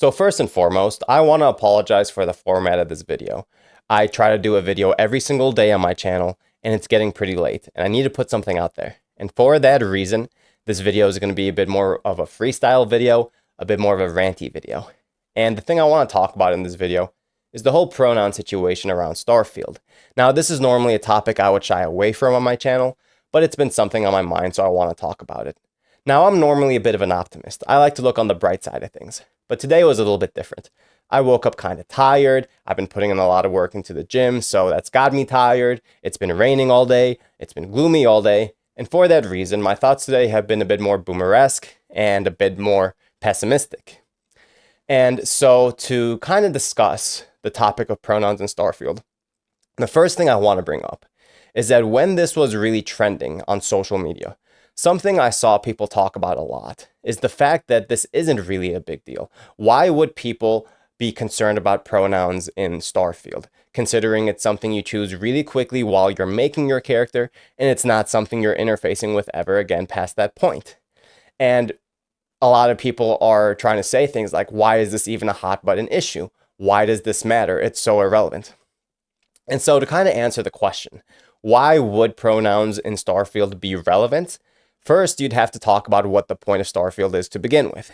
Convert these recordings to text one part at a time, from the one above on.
So first and foremost, I want to apologize for the format of this video. I try to do a video every single day on my channel, and it's getting pretty late, and I need to put something out there. And for that reason, this video is going to be a bit more of a freestyle video, a bit more of a ranty video. And the thing I want to talk about in this video is the whole pronoun situation around Starfield. Now, this is normally a topic I would shy away from on my channel, but it's been something on my mind, so I want to talk about it. Now, I'm normally a bit of an optimist. I like to look on the bright side of things. But today was a little bit different. I woke up kind of tired. I've been putting in a lot of work into the gym, so that's got me tired. It's been raining all day. It's been gloomy all day. And for that reason, my thoughts today have been a bit more boomeresque and a bit more pessimistic. And so to kind of discuss the topic of pronouns in Starfield, the first thing I want to bring up is that when this was really trending on social media, something I saw people talk about a lot is the fact that this isn't really a big deal. Why would people be concerned about pronouns in Starfield, considering it's something you choose really quickly while you're making your character, and it's not something you're interfacing with ever again past that point? And a lot of people are trying to say things like, why is this even a hot button issue? Why does this matter? It's so irrelevant. And so to kind of answer the question, why would pronouns in Starfield be relevant? First, you'd have to talk about what the point of Starfield is to begin with.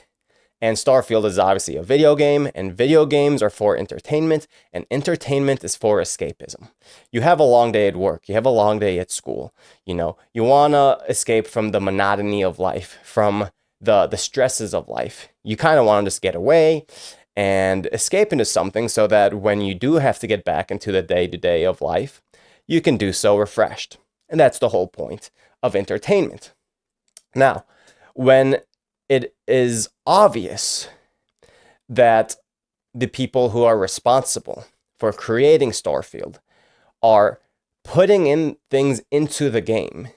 And Starfield is obviously a video game, and video games are for entertainment, and entertainment is for escapism. You have a long day at work, you have a long day at school, you want to escape from the monotony of life, from the stresses of life. You kind of want to just get away and escape into something so that when you do have to get back into the day-to-day of life, you can do so refreshed. And that's the whole point of entertainment. Now, when it is obvious that the people who are responsible for creating Starfield are putting in things into the game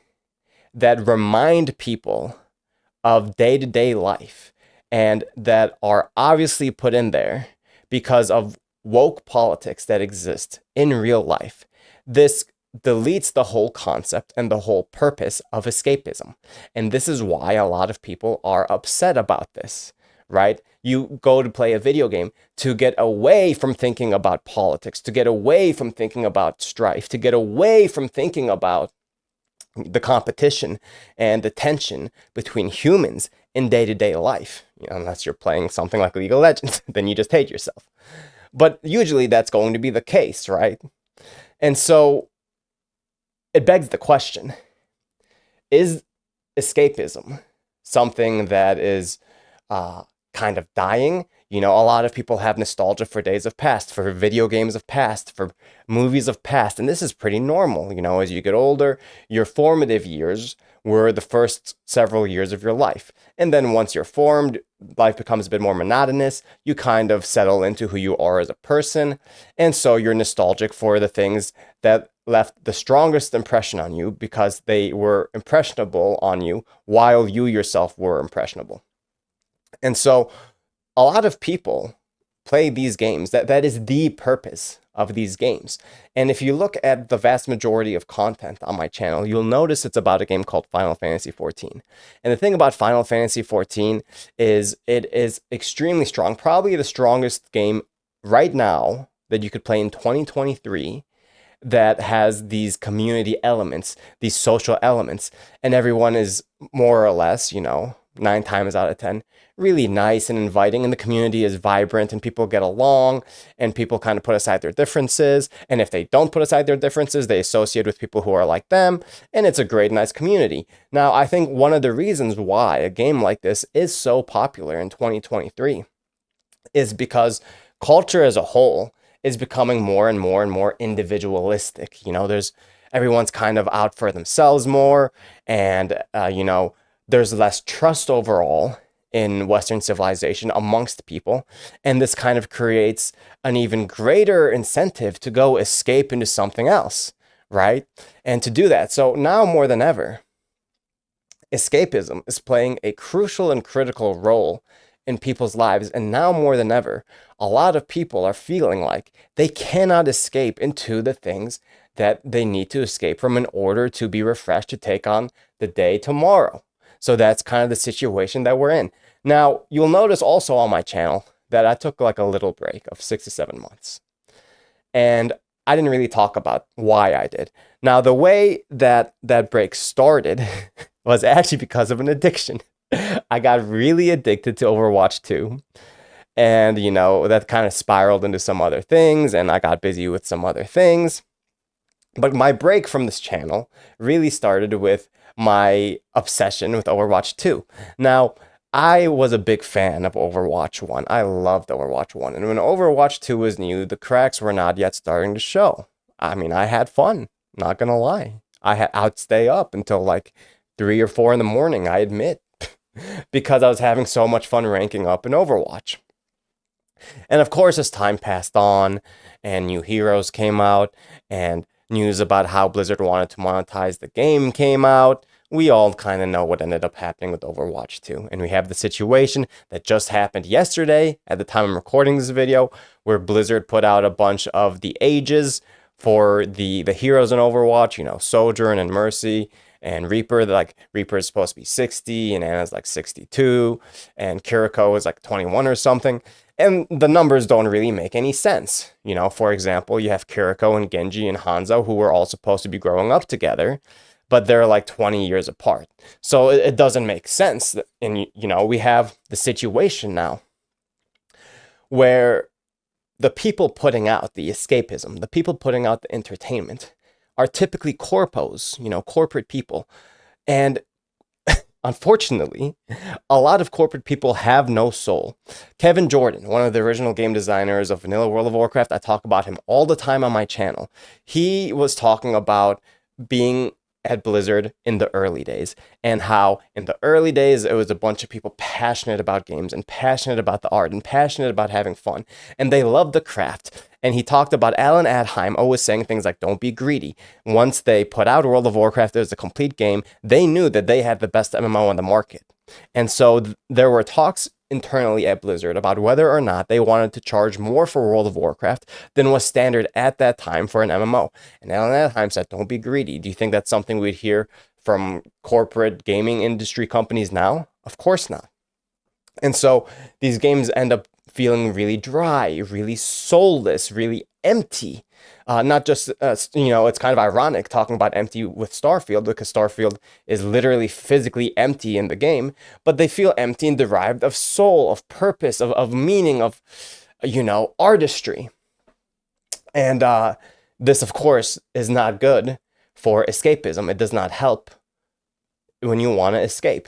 that remind people of day-to-day life and that are obviously put in there because of woke politics that exist in real life, this deletes the whole concept and the whole purpose of escapism. And this is why a lot of people are upset about this, right? You go to play a video game to get away from thinking about politics, to get away from thinking about strife, to get away from thinking about the competition and the tension between humans in day-to-day life. Unless you're playing something like League of Legends, then you just hate yourself. But usually that's going to be the case, right? And so it begs the question, is escapism something that is kind of dying? A lot of people have nostalgia for days of past, for video games of past, for movies of past, and this is pretty normal. As you get older, your formative years were the first several years of your life. And then once you're formed, life becomes a bit more monotonous. You kind of settle into who you are as a person. And so you're nostalgic for the things that left the strongest impression on you because they were impressionable on you while you yourself were impressionable. And so a lot of people play these games. That is the purpose of these games. And if you look at the vast majority of content on my channel, you'll notice it's about a game called Final Fantasy XIV. And the thing about Final Fantasy XIV is it is extremely strong, probably the strongest game right now that you could play in 2023 that has these community elements, these social elements, and everyone is more or less, 9 times out of 10, really nice and inviting, and the community is vibrant and people get along and people kind of put aside their differences. And if they don't put aside their differences, they associate with people who are like them, and it's a great, nice community. Now, I think one of the reasons why a game like this is so popular in 2023 is because culture as a whole is becoming more and more and more individualistic. Everyone's kind of out for themselves more, and, there's less trust overall in Western civilization amongst people. And this kind of creates an even greater incentive to go escape into something else, right? And to do that. So now more than ever, escapism is playing a crucial and critical role in people's lives. And now more than ever, a lot of people are feeling like they cannot escape into the things that they need to escape from in order to be refreshed to take on the day tomorrow. So that's kind of the situation that we're in. Now, you'll notice also on my channel that I took like a little break of 6 to 7 months. And I didn't really talk about why I did. Now, the way that that break started was actually because of an addiction. I got really addicted to Overwatch 2. And, that kind of spiraled into some other things, and I got busy with some other things. But my break from this channel really started with my obsession with Overwatch 2. Now, I was a big fan of Overwatch 1. I loved Overwatch 1. And when Overwatch 2 was new, the cracks were not yet starting to show. I mean, I had fun, not gonna lie. I'd stay up until like 3 or 4 in the morning, I admit, because I was having so much fun ranking up in Overwatch. And of course, as time passed on and new heroes came out and news about how Blizzard wanted to monetize the game came out, we all kind of know what ended up happening with Overwatch 2. And we have the situation that just happened yesterday at the time I'm recording this video, where Blizzard put out a bunch of the ages for the heroes in Overwatch, Sojourn and Mercy and Reaper. Like Reaper is supposed to be 60 and Ana's like 62 and Kiriko is like 21 or something. And the numbers don't really make any sense. For example, you have Kiriko and Genji and Hanzo, who were all supposed to be growing up together, but they're like 20 years apart. So it doesn't make sense. And, we have the situation now where the people putting out the escapism, the people putting out the entertainment are typically corpos, corporate people. And unfortunately, a lot of corporate people have no soul. Kevin Jordan, one of the original game designers of Vanilla World of Warcraft, I talk about him all the time on my channel. He was talking about being at Blizzard in the early days, and how in the early days it was a bunch of people passionate about games and passionate about the art and passionate about having fun, and they loved the craft. And he talked about Alan Adheim always saying things like, don't be greedy. Once they put out World of Warcraft as a complete game, they knew that they had the best MMO on the market. And so there were talks internally at Blizzard about whether or not they wanted to charge more for World of Warcraft than was standard at that time for an MMO. And Alan Adheim said, don't be greedy. Do you think that's something we'd hear from corporate gaming industry companies now? Of course not. And so these games end up feeling really dry, really soulless, really empty. Not just, it's kind of ironic talking about empty with Starfield, because Starfield is literally physically empty in the game, but they feel empty and derived of soul, of purpose, of meaning, of, artistry. And this, of course, is not good for escapism. It does not help when you want to escape.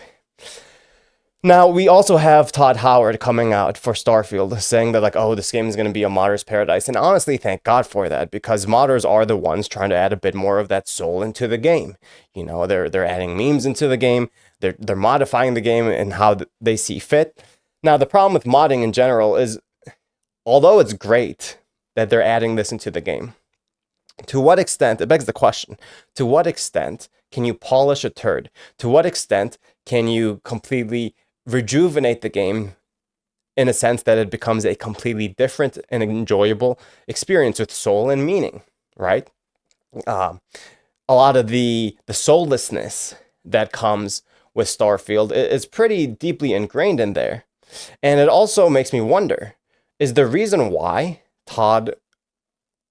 Now, we also have Todd Howard coming out for Starfield saying that, this game is going to be a modder's paradise. And honestly, thank God for that, because modders are the ones trying to add a bit more of that soul into the game. They're adding memes into the game. They're modifying the game and how they see fit. Now, the problem with modding in general is, although it's great that they're adding this into the game, to what extent, it begs the question, to what extent can you polish a turd? To what extent can you completely rejuvenate the game in a sense that it becomes a completely different and enjoyable experience with soul and meaning, right? A lot of the soullessness that comes with Starfield is pretty deeply ingrained in there. And it also makes me wonder, is the reason why Todd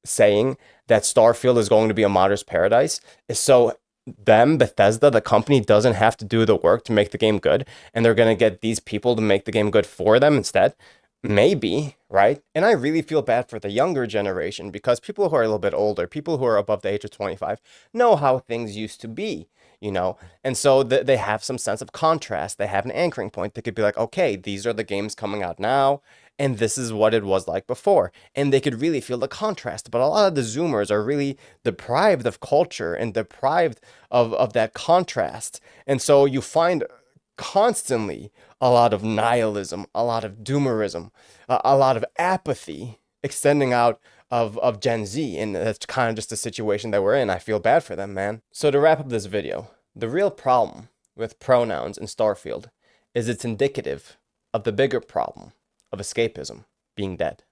saying that Starfield is going to be a modder's paradise is so Bethesda, the company, doesn't have to do the work to make the game good, and they're going to get these people to make the game good for them instead? Maybe, right? And I really feel bad for the younger generation, because people who are a little bit older, people who are above the age of 25, know how things used to be, and so they have some sense of contrast. They have an anchoring point. They could be like, okay, these are the games coming out now, and this is what it was like before. And they could really feel the contrast. But a lot of the Zoomers are really deprived of culture and deprived of that contrast. And so you find constantly a lot of nihilism, a lot of doomerism, a lot of apathy extending out of Gen Z. And that's kind of just the situation that we're in. I feel bad for them, man. So to wrap up this video, the real problem with pronouns in Starfield is it's indicative of the bigger problem of escapism being dead.